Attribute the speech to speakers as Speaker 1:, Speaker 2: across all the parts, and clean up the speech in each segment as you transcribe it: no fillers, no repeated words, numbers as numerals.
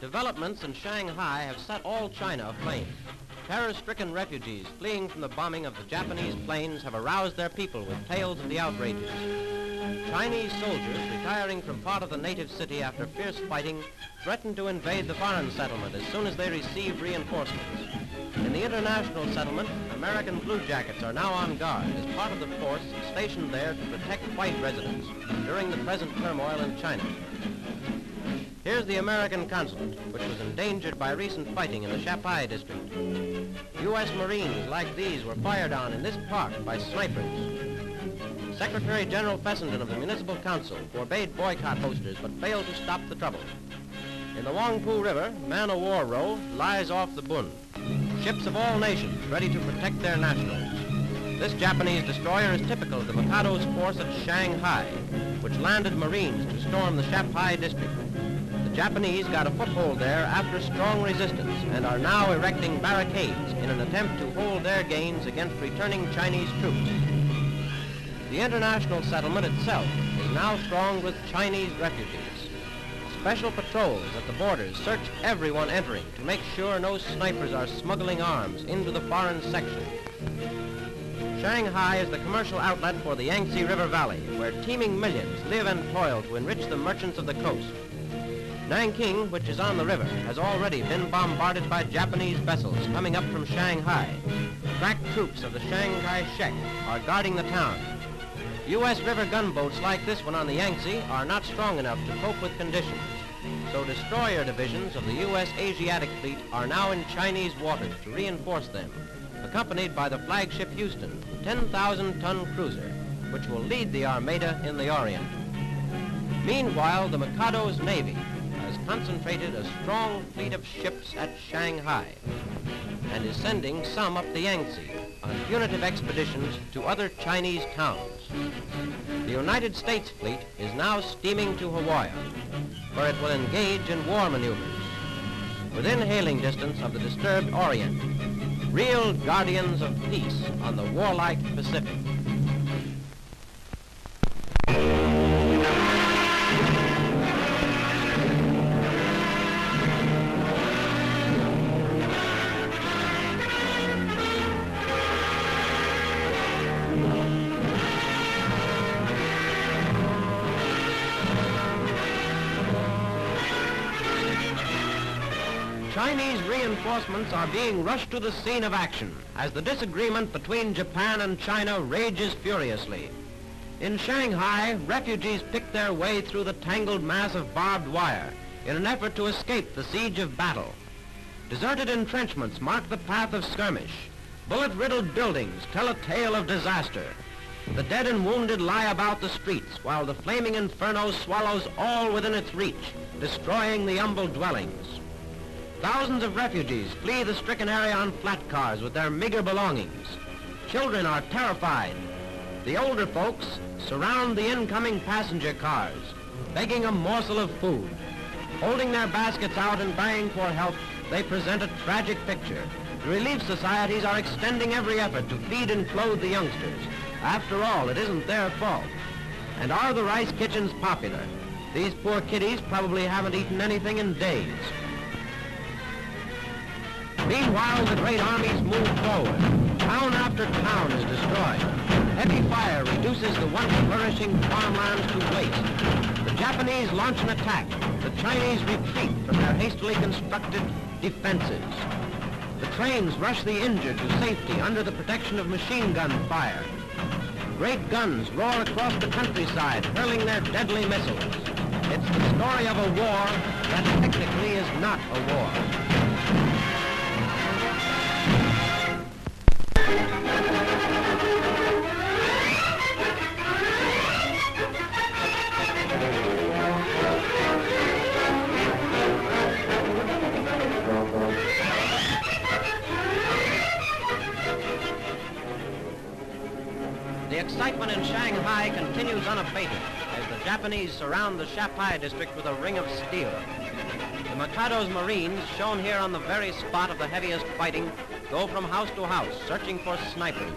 Speaker 1: Developments in Shanghai have set all China aflame. Terror-stricken refugees fleeing from the bombing of the Japanese planes have aroused their people with tales of the outrages. Chinese soldiers retiring from part of the native city after fierce fighting threaten to invade the foreign settlement as soon as they receive reinforcements. In the international settlement, American Blue Jackets are now on guard as part of the force stationed there to protect white residents during the present turmoil in China. Here's the American consulate, which was endangered by recent fighting in the Shapai district. U.S. Marines like these were fired on in this park by snipers. Secretary General Fessenden of the Municipal Council forbade boycott posters but failed to stop the trouble. In the Huangpu River, man-o-war row lies off the Bund. Ships of all nations ready to protect their nationals. This Japanese destroyer is typical of the Mikado's force at Shanghai, which landed Marines to storm the Shapai district. The Japanese got a foothold there after strong resistance and are now erecting barricades in an attempt to hold their gains against returning Chinese troops. The international settlement itself is now thronged with Chinese refugees. Special patrols at the borders search everyone entering to make sure no snipers are smuggling arms into the foreign section. Shanghai is the commercial outlet for the Yangtze River Valley, where teeming millions live and toil to enrich the merchants of the coast. Nanking, which is on the river, has already been bombarded by Japanese vessels coming up from Shanghai. Crack troops of the Shanghai Shek are guarding the town. U.S. river gunboats like this one on the Yangtze are not strong enough to cope with conditions, so destroyer divisions of the U.S. Asiatic Fleet are now in Chinese waters to reinforce them, accompanied by the flagship Houston, 10,000-ton cruiser, which will lead the Armada in the Orient. Meanwhile, the Mikado's Navy has concentrated a strong fleet of ships at Shanghai and is sending some up the Yangtze on punitive expeditions to other Chinese towns. The United States fleet is now steaming to Hawaii, where it will engage in war maneuvers. Within hailing distance of the disturbed Orient, real guardians of peace on the warlike Pacific. Chinese reinforcements are being rushed to the scene of action as the disagreement between Japan and China rages furiously. In Shanghai, refugees pick their way through the tangled mass of barbed wire in an effort to escape the siege of battle. Deserted entrenchments mark the path of skirmish. Bullet-riddled buildings tell a tale of disaster. The dead and wounded lie about the streets while the flaming inferno swallows all within its reach, destroying the humble dwellings. Thousands of refugees flee the stricken area on flat cars with their meager belongings. Children are terrified. The older folks surround the incoming passenger cars, begging a morsel of food. Holding their baskets out and baying for help, they present a tragic picture. The relief societies are extending every effort to feed and clothe the youngsters. After all, it isn't their fault. And are the rice kitchens popular? These poor kiddies probably haven't eaten anything in days. Meanwhile, the great armies move forward. Town after town is destroyed. Heavy fire reduces the once flourishing farmlands to waste. The Japanese launch an attack. The Chinese retreat from their hastily constructed defenses. The trains rush the injured to safety under the protection of machine gun fire. Great guns roar across the countryside, hurling their deadly missiles. It's the story of a war that technically is not a war. The excitement in Shanghai continues unabated as the Japanese surround the Shapai district with a ring of steel. The Mikado's Marines, shown here on the very spot of the heaviest fighting, go from house to house searching for snipers.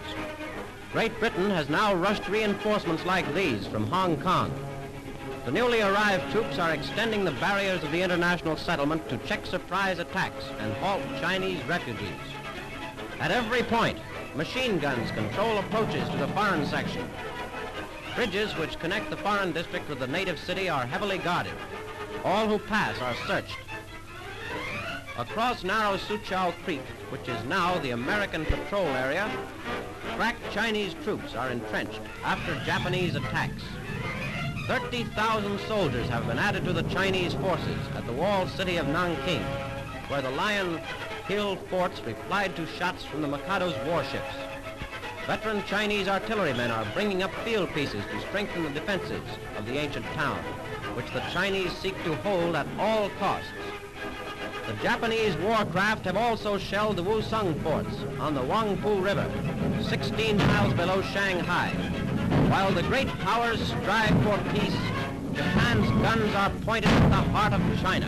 Speaker 1: Great Britain has now rushed reinforcements like these from Hong Kong. The newly arrived troops are extending the barriers of the international settlement to check surprise attacks and halt Chinese refugees. At every point, machine guns control approaches to the foreign section. Bridges which connect the foreign district with the native city are heavily guarded. All who pass are searched. Across narrow Suchow Creek, which is now the American patrol area, crack Chinese troops are entrenched after Japanese attacks. 30,000 soldiers have been added to the Chinese forces at the walled city of Nanking, where the Lion Hill forts replied to shots from the Mikado's warships. Veteran Chinese artillerymen are bringing up field pieces to strengthen the defenses of the ancient town, which the Chinese seek to hold at all costs. The Japanese warcraft have also shelled the Wusong forts on the Huangpu River, 16 miles below Shanghai. While the great powers strive for peace, Japan's guns are pointed at the heart of China.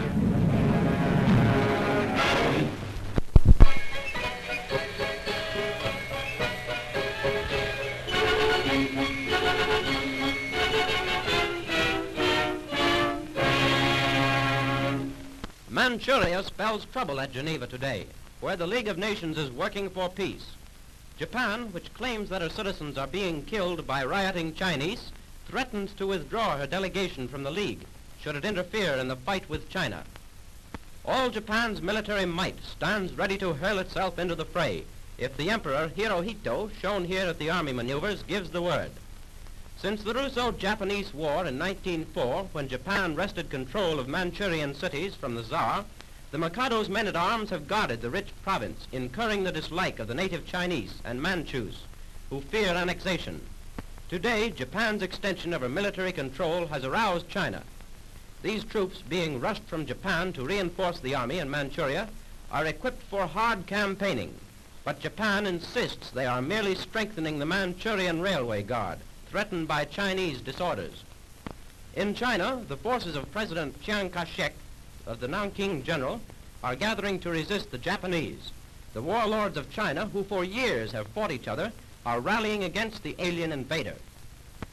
Speaker 1: Manchuria spells trouble at Geneva today, where the League of Nations is working for peace. Japan, which claims that her citizens are being killed by rioting Chinese, threatens to withdraw her delegation from the League should it interfere in the fight with China. All Japan's military might stands ready to hurl itself into the fray if the Emperor Hirohito, shown here at the Army maneuvers, gives the word. Since the Russo-Japanese War in 1904, when Japan wrested control of Manchurian cities from the Tsar, the Mikado's men-at-arms have guarded the rich province, incurring the dislike of the native Chinese and Manchus, who fear annexation. Today, Japan's extension of her military control has aroused China. These troops, being rushed from Japan to reinforce the army in Manchuria, are equipped for hard campaigning, but Japan insists they are merely strengthening the Manchurian railway guard, threatened by Chinese disorders. In China, the forces of President Chiang Kai-shek, of the Nanking General, are gathering to resist the Japanese. The warlords of China, who for years have fought each other, are rallying against the alien invader.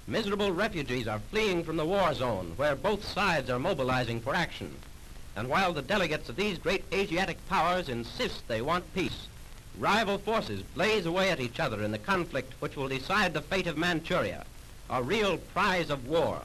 Speaker 1: Miserable refugees are fleeing from the war zone, where both sides are mobilizing for action. And while the delegates of these great Asiatic powers insist they want peace, rival forces blaze away at each other in the conflict which will decide the fate of Manchuria, a real prize of war.